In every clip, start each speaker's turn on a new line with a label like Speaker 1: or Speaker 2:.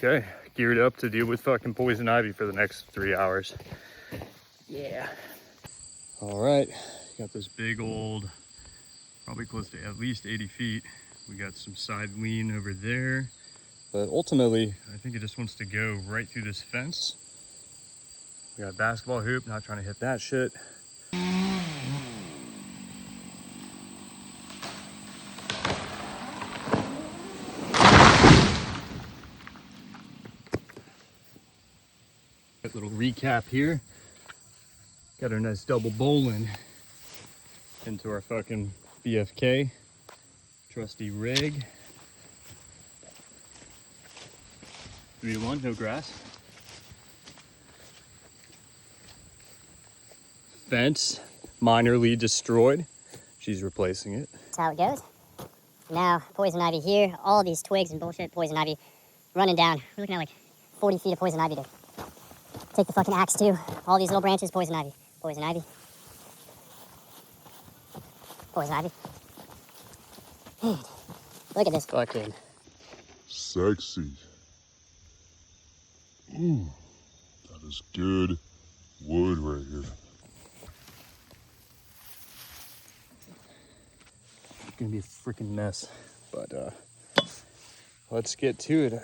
Speaker 1: Okay, geared up to deal with fucking poison ivy for the next 3 hours. Yeah. All right, got this big old, probably close to at least 80 feet. We got some side lean over there, but ultimately, I think it just wants to go right through this fence. We got a basketball hoop, not trying to hit that shit. A little recap here. Got our nice double bowling into our fucking BFK. Trusty rig. 3-1, no grass. Fence, minorly destroyed. She's replacing it.
Speaker 2: That's how it goes. Now, poison ivy here. All these twigs and bullshit, poison ivy running down. We're looking at like 40 feet of poison ivy to take the fucking axe to. All these little branches, poison ivy. Poison ivy. Poison ivy. Dude, look at this fucking
Speaker 3: Sexy. Ooh, that is good wood right here.
Speaker 1: It's gonna be a freaking mess, but let's get to it.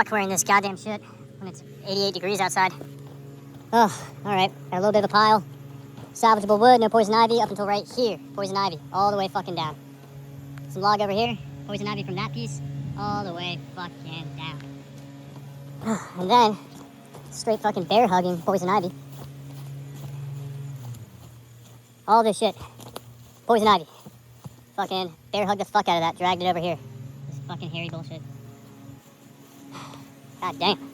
Speaker 2: fuck wearing this goddamn shit when it's 88 degrees outside. Oh, alright. Got a little bit of a pile. Salvageable wood, no poison ivy up until right here. Poison ivy, all the way fucking down. Some log over here. Poison ivy from that piece, all the way fucking down. And then, straight fucking bear hugging poison ivy. All this shit. Poison ivy. Fucking bear hugged the fuck out of that, dragged it over here. This fucking hairy bullshit. God damn.